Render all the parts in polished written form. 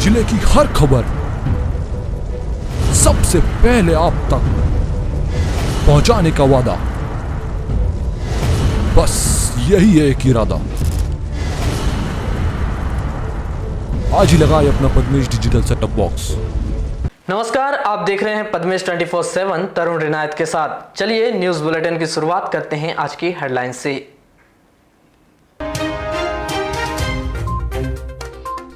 जिले की हर खबर सबसे पहले आप तक पहुंचाने का वादा, बस यही है एक इरादा। आज ही लगाए अपना पद्मेश डिजिटल सेटअप बॉक्स। नमस्कार, आप देख रहे हैं पद्मेश 24/7 तरुण रिनायत के साथ। चलिए न्यूज बुलेटिन की शुरुआत करते हैं आज की हेडलाइन से।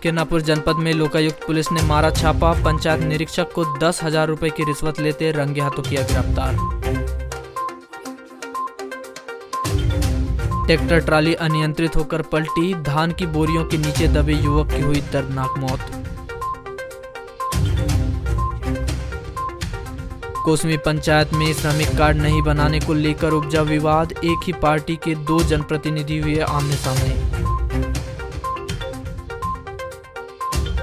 किरनापुर जनपद में लोकायुक्त पुलिस ने मारा छापा। पंचायत निरीक्षक को 10,000 रुपए की रिश्वत लेते रंगे हाथों किया गिरफ्तार। ट्रैक्टर ट्राली अनियंत्रित होकर पलटी, धान की बोरियों के नीचे दबे युवक की हुई दर्दनाक मौत। कोसमी पंचायत में श्रमिक कार्ड नहीं बनाने को लेकर उपजा विवाद, एक ही पार्टी के 2 जनप्रतिनिधि हुए आमने सामने।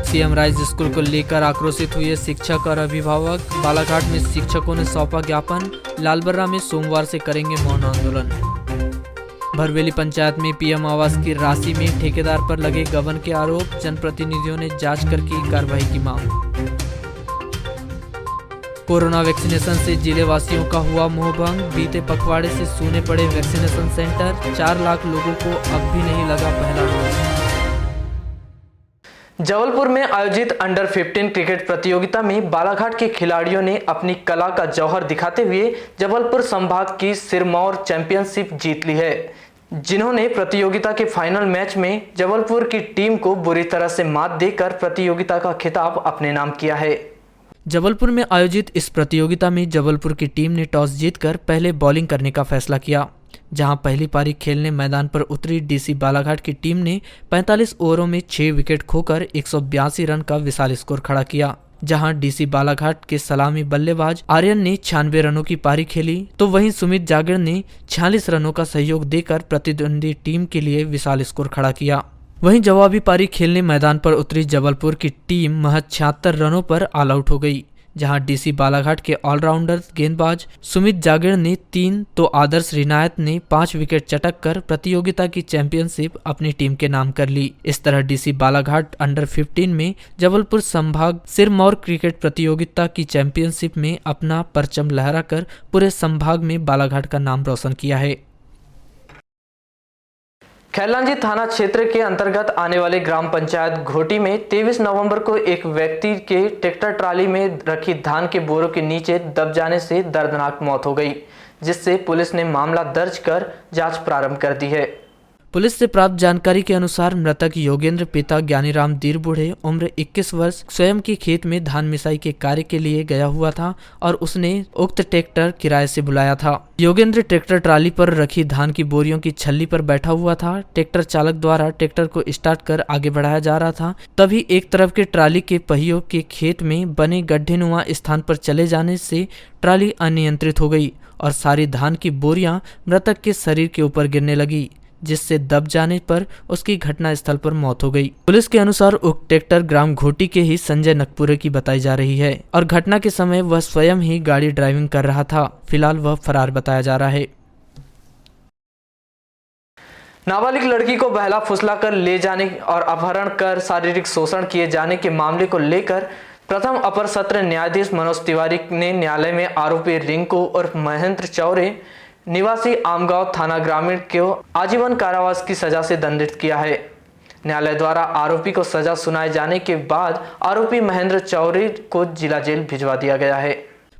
सीएम राइज स्कूल को लेकर आक्रोशित हुए शिक्षक और अभिभावक। बालाघाट में शिक्षकों ने सौंपा ज्ञापन, लालबर्रा में सोमवार से करेंगे मौन आंदोलन। भरवेली पंचायत में पीएम आवास की राशि में ठेकेदार पर लगे गबन के आरोप, जनप्रतिनिधियों ने जांच कर की कार्रवाई की मांग। कोरोना वैक्सीनेशन से जिले वासियों का हुआ मोहभंग, बीते पखवाड़े से सूने पड़े वैक्सीनेशन सेंटर, 4 लाख लोगों को अब भी नहीं लगा पहला डोज। जबलपुर में आयोजित अंडर 15 क्रिकेट प्रतियोगिता में बालाघाट के खिलाड़ियों ने अपनी कला का जौहर दिखाते हुए जबलपुर संभाग की सिरमौर चैंपियनशिप जीत ली है, जिन्होंने प्रतियोगिता के फाइनल मैच में जबलपुर की टीम को बुरी तरह से मात देकर प्रतियोगिता का खिताब अपने नाम किया है। जबलपुर में आयोजित इस प्रतियोगिता में जबलपुर की टीम ने टॉस जीतकर पहले बॉलिंग करने का फैसला किया, जहां पहली पारी खेलने मैदान पर उतरी डीसी बालाघाट की टीम ने 45 ओवरों में 6 विकेट खोकर 182 रन का विशाल स्कोर खड़ा किया। जहां डीसी बालाघाट के सलामी बल्लेबाज आर्यन ने 96 रनों की पारी खेली, तो वहीं सुमित जागड़ ने 46 रनों का सहयोग देकर प्रतिद्वंदी टीम के लिए विशाल स्कोर खड़ा किया। वहीं जवाबी पारी खेलने मैदान पर उतरी जबलपुर की टीम महज 76 रनों पर ऑल आउट हो गई, जहां डीसी बालाघाट के ऑलराउंडर गेंदबाज सुमित जागड़ ने 3 तो आदर्श रिनायत ने 5 विकेट चटक कर प्रतियोगिता की चैंपियनशिप अपनी टीम के नाम कर ली। इस तरह डीसी बालाघाट अंडर 15 में जबलपुर संभाग सिरमौर क्रिकेट प्रतियोगिता की चैंपियनशिप में अपना परचम लहराकर पूरे संभाग में बालाघाट का नाम रोशन किया है। खैलांजी थाना क्षेत्र के अंतर्गत आने वाले ग्राम पंचायत घोटी में 23 नवंबर को एक व्यक्ति के ट्रैक्टर ट्राली में रखी धान के बोरों के नीचे दब जाने से दर्दनाक मौत हो गई, जिससे पुलिस ने मामला दर्ज कर जांच प्रारंभ कर दी है। पुलिस से प्राप्त जानकारी के अनुसार मृतक योगेंद्र पिता ज्ञानीराम दीर बूढ़े उम्र 21 वर्ष स्वयं के खेत में धान मिसाई के कार्य के लिए गया हुआ था और उसने उक्त ट्रैक्टर किराए से बुलाया था। योगेंद्र ट्रैक्टर ट्राली पर रखी धान की बोरियों की छल्ली पर बैठा हुआ था। ट्रैक्टर चालक द्वारा ट्रैक्टर को स्टार्ट कर आगे बढ़ाया जा रहा था, तभी एक तरफ के ट्राली के पहियों के खेत में बने गड्ढेनुमा स्थान पर चले जाने से ट्राली अनियंत्रित हो गई और सारी धान की बोरियां मृतक के शरीर के ऊपर गिरने लगी, जिससे दब जाने पर उसकी घटना स्थल पर मौत हो गई। पुलिस के अनुसार उक्त ट्रैक्टर ग्राम घोटी के ही संजय नकपुरे की बताई जा रही है और घटना के समय वह स्वयं ही गाड़ी ड्राइविंग कर रहा था। फिलहाल वह फरार बताया जा रहा है। नाबालिग लड़की को बहला फुसला कर ले जाने और अपहरण कर शारीरिक शोषण किए जाने के मामले को लेकर प्रथम अपर सत्र न्यायाधीश मनोज तिवारी ने न्यायालय में आरोपी रिंकू और महेंद्र चौरे निवासी आमगांव थाना ग्रामीण को आजीवन कारावास की सजा से दंडित किया है। न्यायालय द्वारा आरोपी को सजा सुनाए जाने के बाद आरोपी महेंद्र चौरे को जिला जेल भिजवा दिया गया है।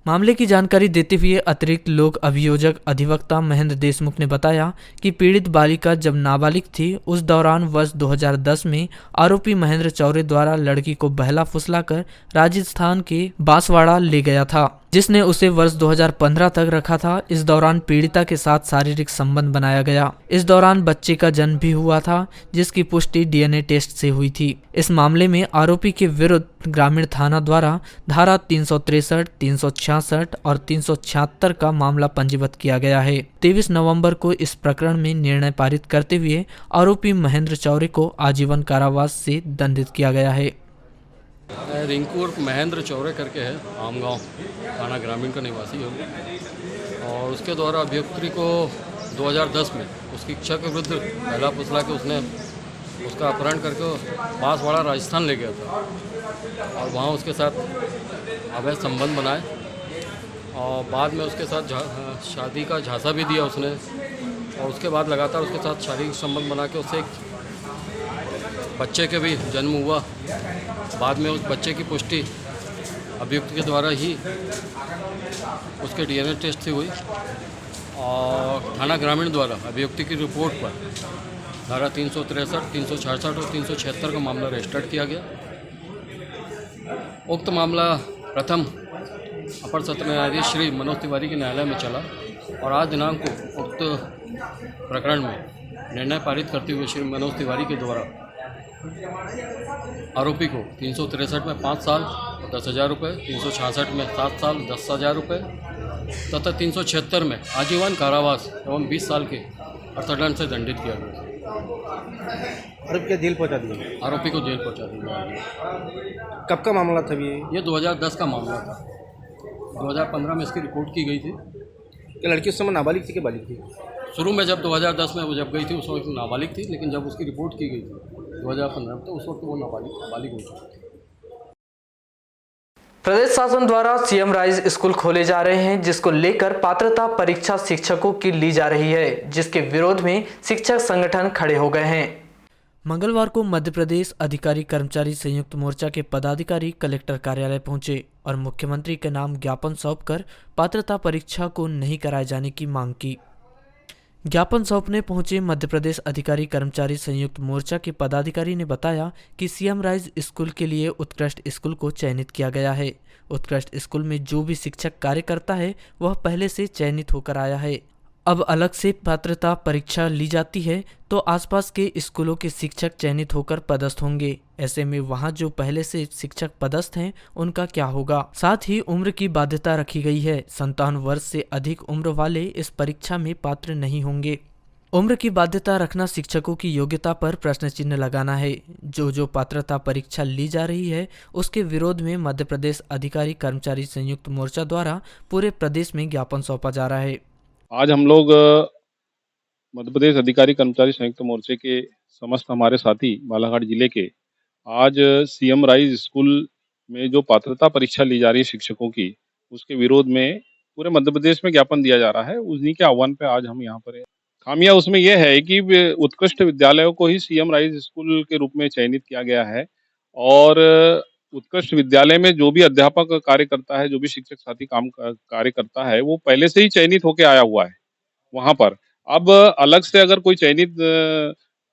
मामले की जानकारी देते हुए अतिरिक्त लोक अभियोजक अधिवक्ता महेंद्र देशमुख ने बताया कि पीड़ित बालिका जब नाबालिग थी, उस दौरान वर्ष 2010 में आरोपी महेंद्र चौरे द्वारा लड़की को बहला फुसलाकर राजस्थान के बांसवाड़ा ले गया था, जिसने उसे वर्ष 2015 तक रखा था। इस दौरान पीड़िता के साथ शारीरिक संबंध बनाया गया। इस दौरान बच्चे का जन्म भी हुआ था, जिसकी पुष्टि डीएनए टेस्ट से हुई थी। इस मामले में आरोपी के विरुद्ध ग्रामीण थाना द्वारा धारा 363, 366 और 376 का मामला पंजीबद्ध किया गया है। 23 नवंबर को इस प्रकरण में निर्णय पारित करते हुए आरोपी महेंद्र चौरे को आजीवन कारावास से दंडित किया गया है। रिंकू और महेंद्र चौरे करके है, आमगांव थाना ग्रामीण का निवासी हो, और उसके द्वारा अभियुक्ति को 2010 में उसकी इच्छा के विरुद्ध पहला फुसला के उसने उसका अपहरण करके बांसवाड़ा राजस्थान ले गया था। और वहाँ उसके साथ अवैध संबंध बनाए और बाद में उसके साथ शादी का झांसा भी दिया उसने और उसके बाद लगातार उसके साथ शारीरिक संबंध बना के उससे एक बच्चे के भी जन्म हुआ। बाद में उस बच्चे की पुष्टि अभियुक्त के द्वारा ही उसके DNA टेस्ट से हुई और थाना ग्रामीण द्वारा अभियुक्ति की रिपोर्ट पर धारा 363, 366 और 376 का मामला रजिस्टर्ड किया गया। उक्त मामला प्रथम अपर सत्र न्यायाधीश श्री मनोज तिवारी के न्यायालय में चला और आज दिनांक को उक्त प्रकरण में निर्णय पारित करते हुए श्री मनोज तिवारी के द्वारा आरोपी को 363 में 5 साल और 10,000 रुपये, 366 में 7 साल 10,000 रुपये तथा 376 में आजीवन कारावास एवं 20 साल के अर्थदंड से दंडित किया गया। आरोपी को जेल पहुंचा दिया? आरोपी को जेल पहुंचा दिया। कब का मामला था ये? 2010 का मामला था। 2015 में इसकी रिपोर्ट की गई थी। क्या लड़की उस समय नाबालिग थी कि बालिग थी? शुरू में जब 2010 में वो जब गई थी उस वक्त नाबालिग थी, लेकिन जब उसकी रिपोर्ट की गई थी 2015 में तो उस वक्त वो नाबालिग हो चुकी थी। प्रदेश शासन द्वारा सीएम राइज स्कूल खोले जा रहे हैं, जिसको लेकर पात्रता परीक्षा शिक्षकों की ली जा रही है, जिसके विरोध में शिक्षक संगठन खड़े हो गए हैं। मंगलवार को मध्य प्रदेश अधिकारी कर्मचारी संयुक्त मोर्चा के पदाधिकारी कलेक्टर कार्यालय पहुंचे और मुख्यमंत्री के नाम ज्ञापन सौंपकर पात्रता परीक्षा को नहीं कराए जाने की मांग की। ज्ञापन सौंपने पहुंचे मध्य प्रदेश अधिकारी कर्मचारी संयुक्त मोर्चा के पदाधिकारी ने बताया कि सीएम राइज स्कूल के लिए उत्कृष्ट स्कूल को चयनित किया गया है। उत्कृष्ट स्कूल में जो भी शिक्षक कार्य करता है वह पहले से चयनित होकर आया है। अब अलग से पात्रता परीक्षा ली जाती है तो आसपास के स्कूलों के शिक्षक चयनित होकर पदस्थ होंगे। ऐसे में वहां जो पहले से शिक्षक पदस्थ हैं उनका क्या होगा। साथ ही उम्र की बाध्यता रखी गई है। 57 वर्ष से अधिक उम्र वाले इस परीक्षा में पात्र नहीं होंगे। उम्र की बाध्यता रखना शिक्षकों की योग्यता पर प्रश्न चिन्ह लगाना है। जो पात्रता परीक्षा ली जा रही है उसके विरोध में मध्य प्रदेश अधिकारी कर्मचारी संयुक्त मोर्चा द्वारा पूरे प्रदेश में ज्ञापन सौंपा जा रहा है। आज हम लोग मध्य प्रदेश अधिकारी कर्मचारी संयुक्त मोर्चे के समस्त हमारे साथी बालाघाट जिले के आज सीएम राइज स्कूल में जो पात्रता परीक्षा ली जा रही है शिक्षकों की, उसके विरोध में पूरे मध्य प्रदेश में ज्ञापन दिया जा रहा है। उन्हीं के आह्वान पे आज हम यहाँ पर हैं। खामियां उसमें यह है कि उत्कृष्ट विद्यालयों को ही सीएम राइज स्कूल के रूप में चयनित किया गया है और उत्कृष्ट विद्यालय में जो भी अध्यापक कार्य करता है, जो भी शिक्षक साथी कार्य करता है, वो पहले से ही चयनित होकर आया हुआ है वहां पर। अब अलग से अगर कोई चयनित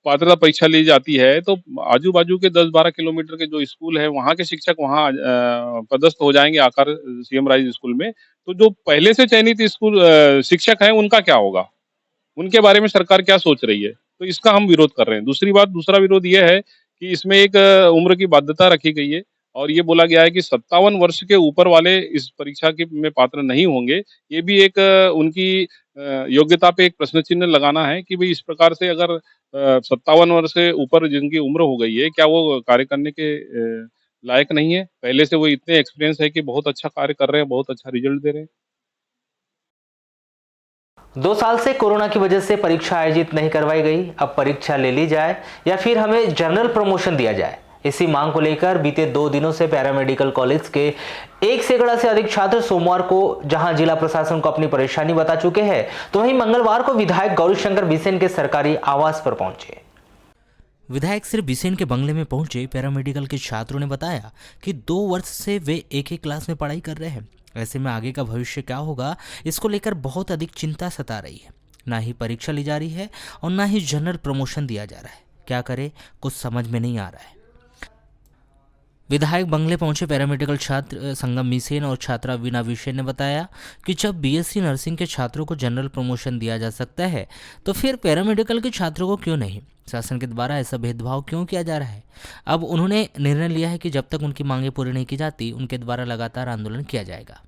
पात्रता परीक्षा ली जाती है तो आजू बाजू के 10-12 किलोमीटर के जो स्कूल है वहां के शिक्षक वहां पदस्थ हो जाएंगे आकर सीएम राइज स्कूल में। तो जो पहले से चयनित स्कूल शिक्षक हैं उनका क्या होगा, उनके बारे में सरकार क्या सोच रही है, तो इसका हम विरोध कर रहे हैं। दूसरा विरोध ये है कि इसमें एक उम्र की बाध्यता रखी गई है और ये बोला गया है कि 57 वर्ष के ऊपर वाले इस परीक्षा के में पात्र नहीं होंगे। ये भी एक उनकी योग्यता पे एक प्रश्न चिन्ह लगाना है कि भाई इस प्रकार से अगर 57 वर्ष से ऊपर जिनकी उम्र हो गई है, क्या वो कार्य करने के लायक नहीं है। पहले से वो इतने एक्सपीरियंस है कि बहुत अच्छा कार्य कर रहे हैं, बहुत अच्छा रिजल्ट दे रहे हैं। 2 साल से कोरोना की वजह से परीक्षा आयोजित नहीं करवाई गई। अब परीक्षा ले ली जाए या फिर हमें जनरल प्रमोशन दिया जाए, इसी मांग को लेकर बीते 2 दिनों से पैरामेडिकल कॉलेज के 1 सैकड़ा से अधिक छात्र सोमवार को जहां जिला प्रशासन को अपनी परेशानी बता चुके हैं, तो वहीं मंगलवार को विधायक गौरीशंकर बिसेन के सरकारी आवास पर पहुंचे। विधायक श्री बिसेन के बंगले में पहुंचे पैरामेडिकल के छात्रों ने बताया कि 2 वर्ष से वे एक ही क्लास में पढ़ाई कर रहे हैं। ऐसे में आगे का भविष्य क्या होगा, इसको लेकर बहुत अधिक चिंता सता रही है। ना ही परीक्षा ली जा रही है और ना ही जनरल प्रमोशन दिया जा रहा है। क्या करे, कुछ समझ में नहीं आ रहा है। विधायक बंगले पहुंचे पैरामेडिकल छात्र संगम मिसेन और छात्रा वीना विशेन ने बताया कि जब बीएससी नर्सिंग के छात्रों को जनरल प्रमोशन दिया जा सकता है तो फिर पैरामेडिकल के छात्रों को क्यों नहीं। शासन के द्वारा ऐसा भेदभाव क्यों किया जा रहा है। अब उन्होंने निर्णय लिया है कि जब तक उनकी मांगें पूरी नहीं की जाती उनके द्वारा लगातार आंदोलन किया जाएगा।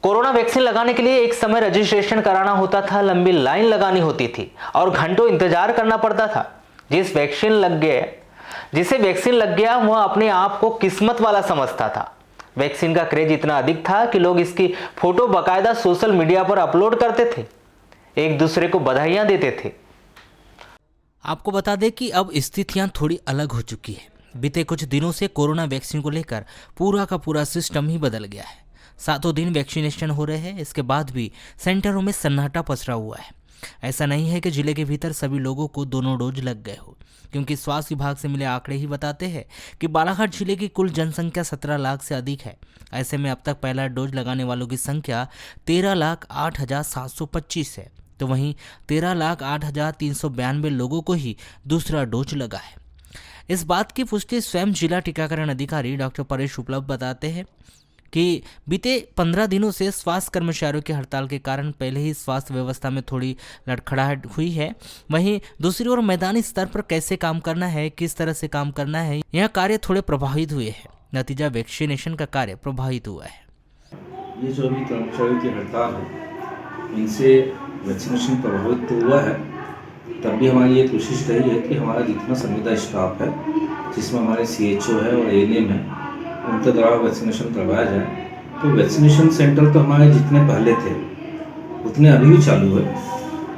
कोरोना वैक्सीन लगाने के लिए एक समय रजिस्ट्रेशन कराना होता था, लंबी लाइन लगानी होती थी और घंटों इंतजार करना पड़ता था। जिसे वैक्सीन लग गया वह अपने आप को किस्मत वाला समझता था। वैक्सीन का क्रेज इतना अधिक था कि लोग इसकी फोटो बाकायदा सोशल मीडिया पर अपलोड करते थे, एक दूसरे को बधाइयां देते थे। आपको बता दें कि अब स्थितियां थोड़ी अलग हो चुकी है। बीते कुछ दिनों से कोरोना वैक्सीन को लेकर पूरा का पूरा सिस्टम ही बदल गया है। 7 दिन वैक्सीनेशन हो रहे हैं, इसके बाद भी सेंटरों में सन्नाटा पसरा हुआ है। ऐसा नहीं है कि जिले के भीतर सभी लोगों को दोनों डोज लग गए हो, क्योंकि स्वास्थ्य विभाग से मिले आंकड़े ही बताते हैं कि बालाघाट जिले की कुल जनसंख्या 17 लाख से अधिक है। ऐसे में अब तक पहला डोज लगाने वालों की संख्या 13,08,725 है, तो वहीं 13,08,392 लोगों को ही दूसरा डोज लगा है। इस बात की पुष्टि स्वयं जिला टीकाकरण अधिकारी डॉक्टर परेश उपलब्ध बताते हैं कि बीते 15 दिनों से स्वास्थ्य कर्मचारियों की हड़ताल के कारण पहले ही स्वास्थ्य व्यवस्था में थोड़ी लड़खड़ाहट हुई है। वहीं दूसरी ओर मैदानी स्तर पर कैसे काम करना है, किस तरह से काम करना है, यह कार्य थोड़े प्रभावित हुए हैं। नतीजा वैक्सीनेशन का कार्य प्रभावित हुआ है। ये जो अभी कर्मचारियों की हड़ताल है, इनसे वैक्सीनेशन प्रभावित तो हुआ है। तब भी हमारी ये कोशिश रही है कि हमारा जितना संविदा स्टाफ है, जिसमें हमारे CHO है और ANM है, उनके द्वारा वैक्सीनेशन करवाया जाए। तो वैक्सीनेशन सेंटर तो हमारे जितने पहले थे उतने अभी भी चालू है।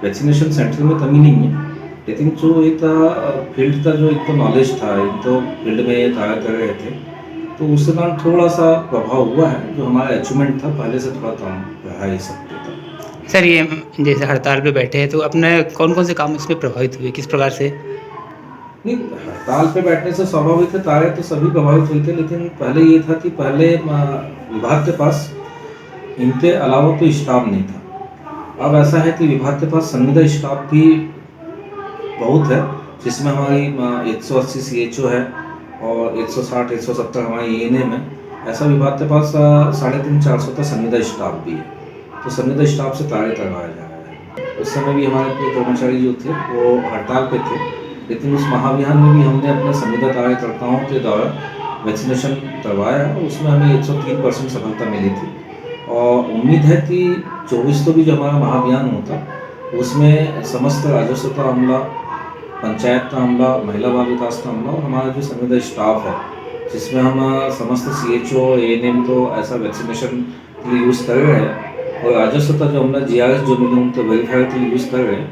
वैक्सीनेशन सेंटर में कमी नहीं है, लेकिन जो एक फील्ड का जो एक तो नॉलेज था, एक तो फील्ड में कार्य कर रहे थे, तो उसके कारण थोड़ा सा प्रभाव हुआ है। जो हमारा अचीवमेंट था पहले से थोड़ा कम रहा ही सब था। सर, ये जैसे हड़ताल पे बैठे हैं तो अपने कौन कौन से काम इसमें प्रभावित हुए, किस प्रकार से? नहीं, हड़ताल पे बैठने से स्वाभाविक है, कार्य तो सभी प्रभावित हुए थे, लेकिन पहले ये था कि पहले विभाग के पास इनके अलावा तो स्टाफ नहीं था। अब ऐसा है कि विभाग के पास संविदा स्टाफ भी बहुत है, जिसमें हमारी 180 CHO है और 160-170 हमारी ANM है। ऐसा विभाग के पास 350-400 का संविदा स्टाफ भी है, तो संविदा स्टाफ से कार्य करवाया जा रहा है। उस समय भी हमारे कर्मचारी जो थे वो हड़ताल पे थे, लेकिन उस महाअभियान में भी हमने अपने संविदा कार्यकर्ताओं के द्वारा वैक्सीनेशन करवाया और उसमें हमें 103% सफलता मिली थी। और उम्मीद है कि 24 को भी जो हमारा महाअभियान होता उसमें समस्त राजस्व का अमला, पंचायत का अमला, महिला बाल विकास का अमला और हमारा जो संविदा स्टाफ है, जिसमें हम समस्त CHO ANM को ऐसा वैक्सीनेशन के लिए यूज़ कर रहे हैं और राजस्व का जो अमला GRS जो मिले उनको वेरीफाई के लिए यूज़ कर रहे हैं,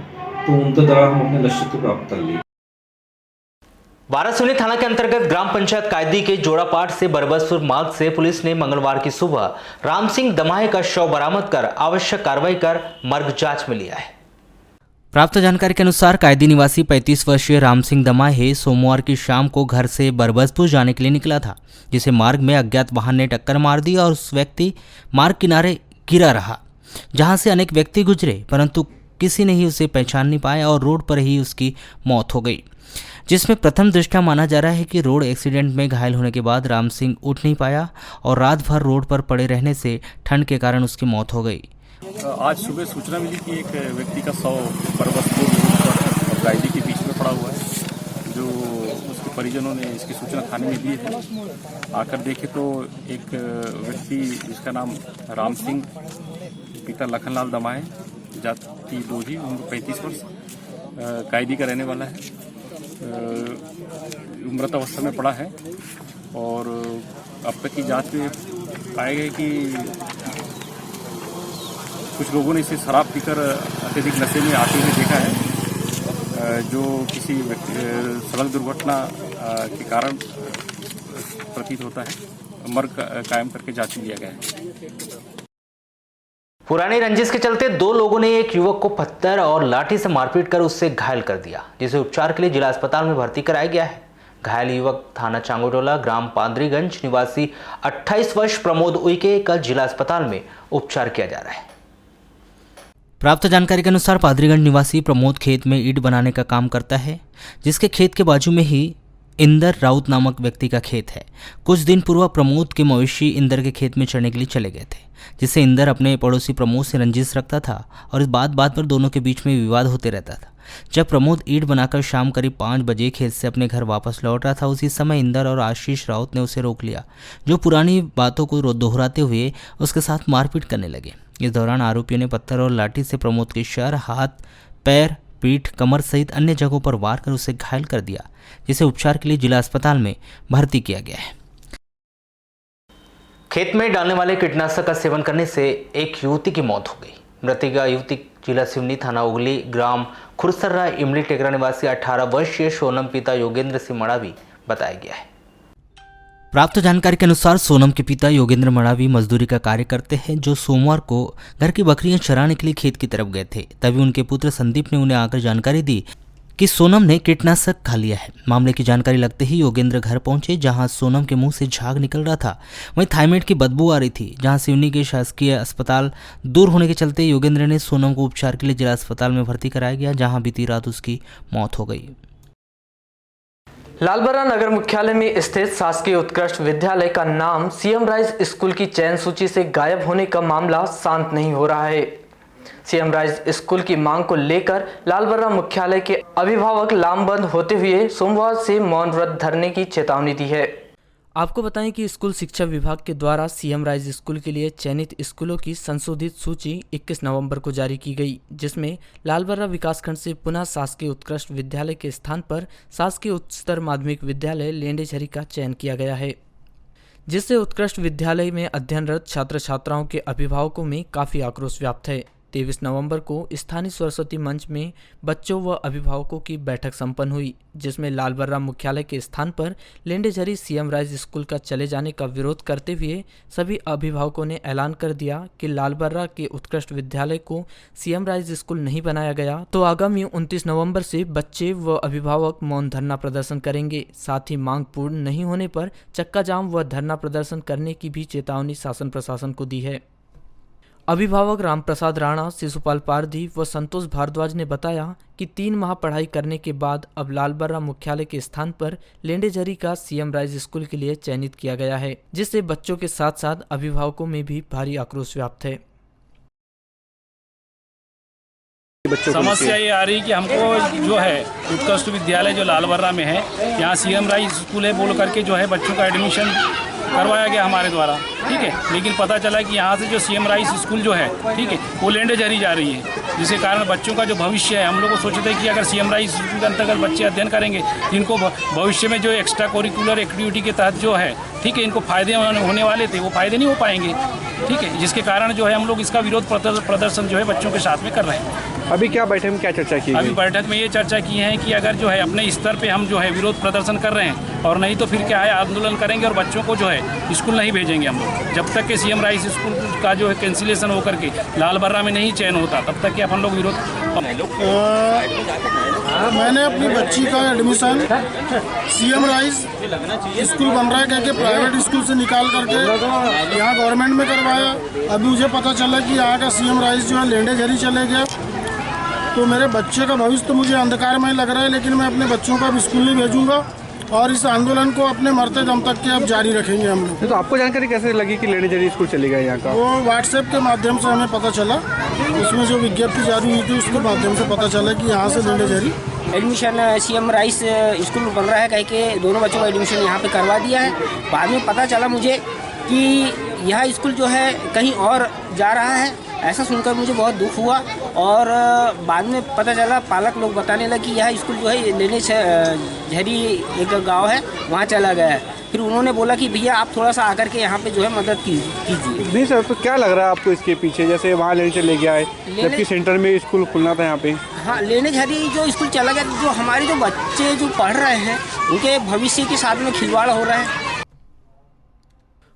तो उनके द्वारा हम अपने लक्ष्य को प्राप्त कर लिए। बारासूनी थाना के अंतर्गत ग्राम पंचायत कायदी के जोड़ापाट से बरबसपुर मार्ग से पुलिस ने मंगलवार की सुबह राम सिंह दमाहे का शव बरामद कर आवश्यक कार्रवाई कर मर्ग जांच में लिया है। प्राप्त जानकारी के अनुसार कायदी निवासी 35 वर्षीय राम सिंह दमाहे सोमवार की शाम को घर से बरबसपुर जाने के लिए निकला था, जिसे मार्ग में अज्ञात वाहन ने टक्कर मार दी और उस व्यक्ति मार्ग किनारे गिरा रहा, जहां से अनेक व्यक्ति गुजरे, परंतु किसी ने ही उसे पहचान नहीं पाया और रोड पर ही उसकी मौत हो गई, जिसमें प्रथम दृष्टया माना जा रहा है कि रोड एक्सीडेंट में घायल होने के बाद राम सिंह उठ नहीं पाया और रात भर रोड पर पड़े रहने से ठंड के कारण उसकी मौत हो गई। आज सुबह सूचना मिली कि एक व्यक्ति का शव बरबसपुर और कायदी के बीच में पड़ा हुआ है। जो उसके परिजनों ने इसकी सूचना थाने में दी है। आकर देखे तो एक व्यक्ति जिसका नाम राम सिंह, पिता लखनलाल दमाहे, जाति लोधी, उम्र 35 वर्ष, कायदी का रहने वाला है, उम्रत अवस्था में पड़ा है। और अब तक की जांच में पाए गए कि कुछ लोगों ने इसे शराब पीकर अत्यधिक नशे में आते हुए देखा है, जो किसी सड़क दुर्घटना के कारण प्रतीत होता है। मर्ग कायम करके जांच लिया गया है। पुरानी रंजिश के चलते 2 लोगों ने एक युवक को पत्थर और लाठी से मारपीट कर उससे घायल कर दिया, जिसे उपचार के लिए जिला अस्पताल में भर्ती कराया गया है। घायल युवक थाना चांगोटोला ग्राम पादरीगंज निवासी 28 वर्ष प्रमोद उइके का जिला अस्पताल में उपचार किया जा रहा है। प्राप्त जानकारी के अनुसार पादरीगंज निवासी प्रमोद खेत में ईंट बनाने का काम करता है, जिसके खेत के बाजू में ही इंदर राउत नामक व्यक्ति का खेत है। कुछ दिन पूर्व प्रमोद के मवेशी इंदर के खेत में चढ़ने के लिए चले गए थे, जिससे इंदर अपने पड़ोसी प्रमोद से रंजिश रखता था और इस बात पर दोनों के बीच में विवाद होते रहता था। जब प्रमोद ईंट बनाकर शाम करीब 5 बजे खेत से अपने घर वापस लौट रहा था, उसी समय इंदर और आशीष राउत ने उसे रोक लिया, जो पुरानी बातों को दोहराते हुए उसके साथ मारपीट करने लगे। इस दौरान आरोपियों ने पत्थर और लाठी से प्रमोद के सर, हाथ, पैर, पीठ, कमर सहित अन्य जगहों पर वार कर उसे घायल कर दिया, जिसे उपचार के लिए जिला अस्पताल में भर्ती किया गया है। खेत में डालने वाले कीटनाशक का सेवन करने से एक युवती की मौत हो गई। मृतका युवती जिला सिवनी, थाना उगली, ग्राम खुरसर्रा, इमली टेकरा निवासी 18 वर्षीय सोनम पिता योगेंद्र सिंह मड़ावी बताया गया है। प्राप्त जानकारी के अनुसार सोनम के पिता योगेंद्र मड़ावी मजदूरी का कार्य करते हैं, जो सोमवार को घर की बकरियां चराने के लिए खेत की तरफ गए थे। तभी उनके पुत्र संदीप ने उन्हें आकर जानकारी दी कि सोनम ने कीटनाशक खा लिया है। मामले की जानकारी लगते ही योगेंद्र घर पहुंचे, जहां सोनम के मुंह से झाग निकल रहा था, वहीं थायमेट की बदबू आ रही थी। जहां सिवनी के शासकीय अस्पताल दूर होने के चलते योगेंद्र ने सोनम को उपचार के लिए जिला अस्पताल में भर्ती कराया गया, जहां बीती रात उसकी मौत हो गई। लालबर्रा नगर मुख्यालय में स्थित शासकीय उत्कृष्ट विद्यालय का नाम सीएम राइज स्कूल की चयन सूची से गायब होने का मामला शांत नहीं हो रहा है। सीएम राइज स्कूल की मांग को लेकर लालबर्रा मुख्यालय के अभिभावक लामबंद होते हुए सोमवार से मौन व्रत धरने की चेतावनी दी है। आपको बताएं कि स्कूल शिक्षा विभाग के द्वारा सीएम राइज स्कूल के लिए चयनित स्कूलों की संशोधित सूची 21 नवंबर को जारी की गई, जिसमें लालबर्रा विकासखंड से पुनः शासकीय उत्कृष्ट विद्यालय के स्थान पर शासकीय उच्चतर माध्यमिक विद्यालय लेंडेझरी का चयन किया गया है, जिससे उत्कृष्ट विद्यालय में अध्ययनरत छात्र छात्राओं के अभिभावकों में काफ़ी आक्रोश व्याप्त है। 23 नवंबर को स्थानीय सरस्वती मंच में बच्चों व अभिभावकों की बैठक संपन्न हुई, जिसमें लालबर्रा मुख्यालय के स्थान पर लेंडेझरी सीएम राइज स्कूल का चले जाने का विरोध करते हुए सभी अभिभावकों ने ऐलान कर दिया कि लालबर्रा के उत्कृष्ट विद्यालय को सीएम राइज स्कूल नहीं बनाया गया तो आगामी 29 नवंबर से बच्चे व अभिभावक मौन धरना प्रदर्शन करेंगे। साथ ही मांग पूर्ण नहीं होने पर चक्का जाम व धरना प्रदर्शन करने की भी चेतावनी शासन प्रशासन को दी है। अभिभावक रामप्रसाद राणा, शिशुपाल पारधी व संतोष भारद्वाज ने बताया कि 3 माह पढ़ाई करने के बाद अब लालबर्रा मुख्यालय के स्थान पर लेंडेझरी का सीएम राइज स्कूल के लिए चयनित किया गया है, जिससे बच्चों के साथ साथ अभिभावकों में भी भारी आक्रोश व्याप्त है। समस्या ये आ रही कि हमको जो है उत्कृष्ट विद्यालय जो लालबर्रा में है, यहाँ सीएम राइज स्कूल है बोल करके जो है बच्चों का एडमिशन करवाया गया हमारे द्वारा, ठीक है। लेकिन पता चला कि यहाँ से जो सीएम राइज स्कूल जो है, ठीक है, वो लेंडेझरी जा रही है, जिसके कारण बच्चों का जो भविष्य है, हम लोग को सोचते हैं कि अगर सीएम राइज स्कूल के अंतर्गत बच्चे अध्ययन करेंगे तो इनको भविष्य में जो एक्स्ट्रा करिकुलर एक्टिविटी के तहत जो है, ठीक है, इनको फायदे होने वाले थे, वो फायदे नहीं हो पाएंगे, ठीक है। जिसके कारण जो है हम लोग इसका विरोध प्रदर्शन जो है बच्चों के साथ में कर रहे हैं। अभी क्या बैठक में क्या चर्चा की? अभी बैठक में ये चर्चा की है कि अगर जो है अपने स्तर पे हम जो है विरोध प्रदर्शन कर रहे हैं, और नहीं तो फिर क्या है आंदोलन करेंगे और बच्चों को जो है स्कूल नहीं भेजेंगे हम लोग। जब तक कि सीएम राइज स्कूल का जो है कैंसिलेशन होकर के लालबर्रा में नहीं चयन होता, तब तक कि अपन लोग विरोध। मैंने अपनी बच्ची का एडमिशन सीएम राइज स्कूल बन रहा है कहकर प्राइवेट स्कूल से निकाल करके यहाँ गवर्नमेंट में करवाया। अभी मुझे पता चला कि यहाँ का सीएम राइज जो है लेंडेझरी चले गया, तो मेरे बच्चे का भविष्य तो मुझे अंधकारमय लग रहा है। लेकिन मैं अपने बच्चों को अब स्कूल नहीं भेजूंगा और इस आंदोलन को अपने मरते दम तक के अब जारी रखेंगे हम लोग। तो आपको जानकारी कैसे लगी कि लेंडेझरी स्कूल चले गए यहाँ का? वो व्हाट्सएप के माध्यम से हमें पता चला, उसमें जो विज्ञप्ति जारी हुई थी उसके माध्यम से पता चला कि यहाँ से लेंडेझरी एडमिशन सीएम राइज स्कूल बन रहा है कह के दोनों बच्चों का एडमिशन यहाँ पे करवा दिया है। बाद में पता चला मुझे कि यह स्कूल जो है कहीं और जा रहा है, ऐसा सुनकर मुझे बहुत दुख हुआ। और बाद में पता चला, पालक लोग बताने लगे कि यह स्कूल जो है लेंडेझरी एक गांव है वहाँ चला गया है। फिर उन्होंने बोला कि भैया आप थोड़ा सा आकर के यहाँ पे जो है मदद कीजिए। नहीं सर, तो क्या लग रहा है आपको इसके पीछे? जैसे वहाँ लेने चले गया है, जबकि सेंटर में स्कूल खुलना था यहाँ पे। हाँ, लेंडेझरी जो स्कूल चला गया, जो हमारे जो बच्चे जो पढ़ रहे हैं उनके भविष्य के साथ में खिलवाड़ हो रहा है।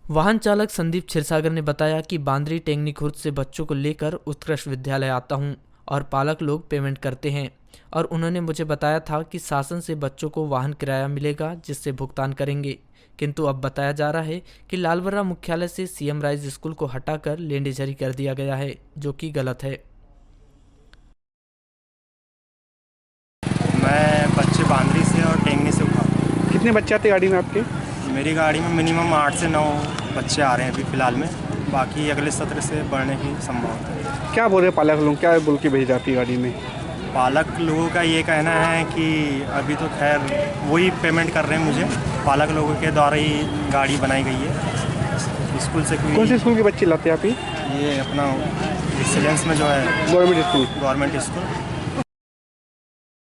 वाहन चालक संदीप क्षीरसागर ने बताया कि बांद्री टेंगनी खुर्द से बच्चों को लेकर उत्कृष्ट विद्यालय आता हूं और पालक लोग पेमेंट करते हैं, और उन्होंने मुझे बताया था कि शासन से बच्चों को वाहन किराया मिलेगा जिससे भुगतान करेंगे। किंतु अब बताया जा रहा है कि लालबर्रा मुख्यालय से सीएम राइज स्कूल को हटाकर लेंडेझरी कर दिया गया है, जो कि गलत है। मैं बच्चे बांद्री से और टेंगनी से उठा। कितने बच्चे आते गाड़ी में आपके? मेरी गाड़ी में मिनिमम 8 से 9 बच्चे आ रहे हैं अभी फ़िलहाल में, बाकी अगले सत्र से बढ़ने की संभावना है। क्या बोल रहे पालक लोग, क्या बोल के भेजी जाती है गाड़ी में? पालक लोगों का ये कहना है कि अभी तो खैर वही पेमेंट कर रहे हैं मुझे, पालक लोगों के द्वारा ही गाड़ी बनाई गई है। स्कूल से कौन से स्कूल के बच्चे लाते हैं आप? ये अपना एक्सीलेंस में जो है गवर्नमेंट स्कूल गवर्नमेंट स्कूल